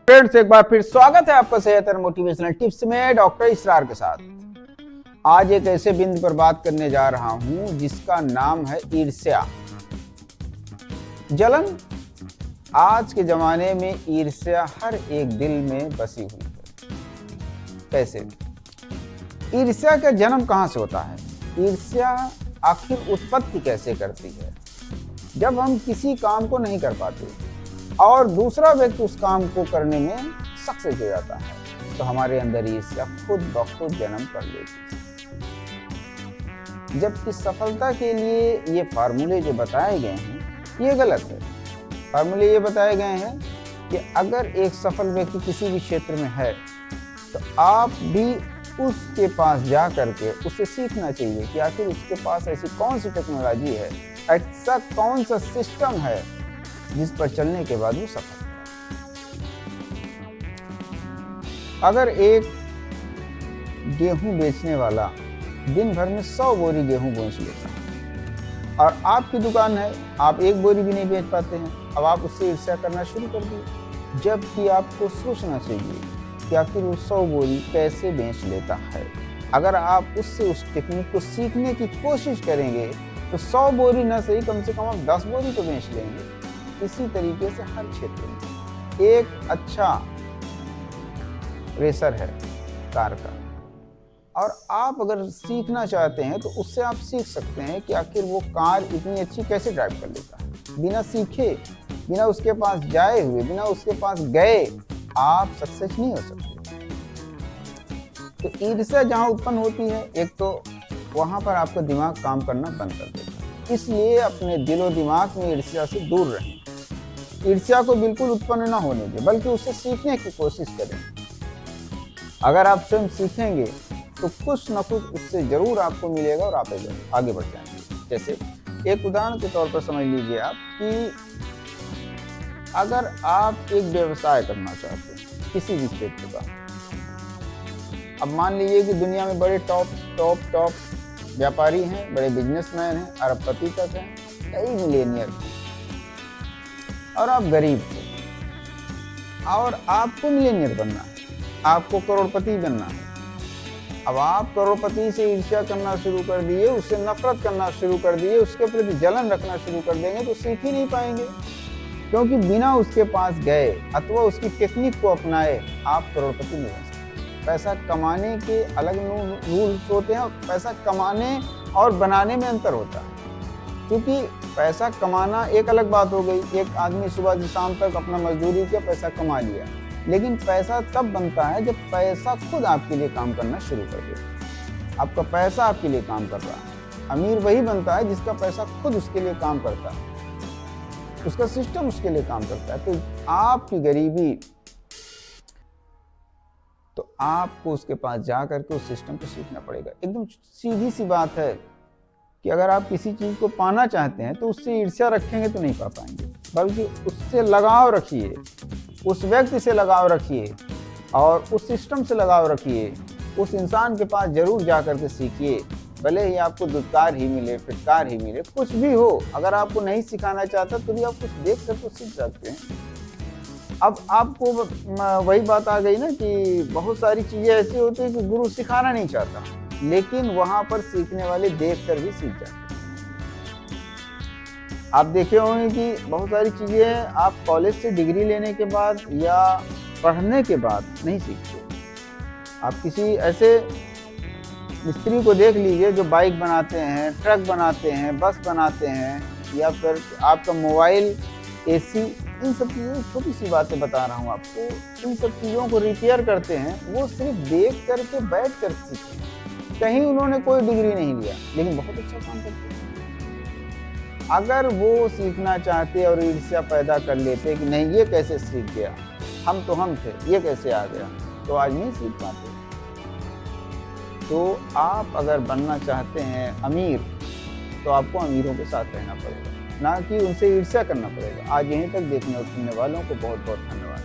Friends, एक बार फिर स्वागत है आपका सेहत और मोटिवेशनल टिप्स में डॉक्टर इसरार के साथ। आज एक ऐसे बिंदु पर बात करने जा रहा हूं जिसका नाम है ईर्ष्या, जलन। आज के जमाने में ईर्ष्या हर एक दिल में बसी हुई है। कैसे? ईर्ष्या का जन्म कहां से होता है? ईर्ष्या आखिर उत्पत्ति कैसे करती है? जब हम किसी काम को नहीं कर पाते और दूसरा व्यक्ति उस काम को करने में सक्सेस हो जाता है, तो हमारे अंदर ईर्ष्या खुद ब खुद जन्म कर लेती है। जबकि सफलता के लिए ये फार्मूले जो बताए गए हैं ये गलत है। फार्मूले ये बताए गए हैं कि अगर एक सफल व्यक्ति किसी भी क्षेत्र में है तो आप भी उसके पास जा करके उससे सीखना चाहिए कि आखिर उसके पास ऐसी कौन सी टेक्नोलॉजी है, ऐसा कौन सा सिस्टम है जिस पर चलने के बाद वो सफल है। अगर एक गेहूं बेचने वाला दिन भर में 100 बोरी गेहूं बेच लेता है और आपकी दुकान है, आप एक बोरी भी नहीं बेच पाते हैं, अब आप उससे ईर्ष्या करना शुरू कर दिए। जबकि आपको सोचना चाहिए कि आखिर वो 100 बोरी कैसे बेच लेता है। अगर आप उससे उस टेक्निक को सीखने की कोशिश करेंगे तो 100 बोरी न सही, कम से कम आप 10 बोरी तो बेच लेंगे। इसी तरीके से हर क्षेत्र में एक अच्छा रेसर है कार का, और आप अगर सीखना चाहते हैं तो उससे आप सीख सकते हैं कि आखिर वो कार इतनी अच्छी कैसे ड्राइव कर लेता है। बिना सीखे, बिना उसके पास जाए हुए, बिना उसके पास गए आप सक्सेस नहीं हो सकते। तो ईर्ष्या जहां उत्पन्न होती है, एक तो वहां पर आपका दिमाग काम करना बंद कर देता है। इसलिए अपने दिलो दिमाग में ईर्ष्या से दूर रहें। ईर्ष्या को बिल्कुल उत्पन्न ना होने दें, बल्कि उससे सीखने की कोशिश करें। अगर आप स्वयं सीखेंगे तो कुछ न कुछ उससे जरूर आपको मिलेगा और आप आगे बढ़ जाएंगे। जैसे एक उदाहरण के तौर पर समझ लीजिए आप कि अगर आप एक व्यवसाय करना चाहते हैं किसी भी क्षेत्र का, अब मान लीजिए कि दुनिया में बड़े टॉप व्यापारी हैं, बड़े बिजनेसमैन हैं, अरबपति तक हैं, कई मिलेनियर हैं, और आप गरीब हो और आपको मिलेनियर बनना है, आपको करोड़पति बनना है। अब आप करोड़पति से ईर्ष्या करना शुरू कर दिए, उससे नफरत करना शुरू कर दिए, उसके प्रति जलन रखना शुरू कर देंगे तो सीख ही नहीं पाएंगे। क्योंकि बिना उसके पास गए अथवा उसकी टेक्निक को अपनाए आप करोड़पति नहीं बन सकते। पैसा कमाने के अलग रूल्स होते हैं और पैसा कमाने और बनाने में अंतर होता है। क्योंकि पैसा कमाना एक अलग बात हो गई, एक आदमी सुबह से शाम तक अपना मजदूरी किया, पैसा कमा लिया, लेकिन पैसा तब बनता है जब पैसा खुद आपके लिए काम करना शुरू कर दे। आपका पैसा आपके लिए काम कर रहा है। अमीर वही बनता है जिसका पैसा खुद उसके लिए काम करता है, उसका सिस्टम उसके लिए काम करता है। तो आपकी गरीबी, तो आपको उसके पास जा करके उस सिस्टम को सीखना पड़ेगा। एकदम सीधी सी बात है कि अगर आप किसी चीज को पाना चाहते हैं तो उससे ईर्ष्या रखेंगे तो नहीं पा पाएंगे, बल्कि उससे लगाव रखिए, उस व्यक्ति से लगाव रखिए और उस सिस्टम से लगाव रखिए। उस इंसान के पास जरूर जा करके सीखिए, भले ही आपको दुत्कार ही मिले, फिटकार ही मिले, कुछ भी हो। अगर आपको नहीं सिखाना चाहता तो भी आप कुछ देख कर तो सीख सकते हैं। अब आपको वही बात आ गई ना कि बहुत सारी चीजें ऐसी होती है कि गुरु सिखाना नहीं चाहता, लेकिन वहां पर सीखने वाले देख कर भी सीख जाते हैं। आप देखे होंगे कि बहुत सारी चीजें आप कॉलेज से डिग्री लेने के बाद या पढ़ने के बाद नहीं सीखते। आप किसी ऐसे मिस्त्री को देख लीजिए जो बाइक बनाते हैं, ट्रक बनाते हैं, बस बनाते हैं, या फिर आपका मोबाइल, एसी, इन सब चीज़ों, छोटी सी बातें बता रहा हूँ आपको, इन सब चीज़ों को रिपेयर करते हैं। वो सिर्फ देख करके बैठ कर सीखते हैं। कहीं उन्होंने कोई डिग्री नहीं लिया, लेकिन बहुत अच्छा काम करते हैं। अगर वो सीखना चाहते और ईर्ष्या पैदा कर लेते कि नहीं ये कैसे सीख गया, हम थे, ये कैसे आ गया, तो आज नहीं सीख पाते। तो आप अगर बनना चाहते हैं अमीर, तो आपको अमीरों के साथ रहना पड़ेगा, ना कि उनसे ईर्ष्या करना पड़ेगा। आज यहीं तक देखने और सुनने वालों को बहुत बहुत धन्यवाद।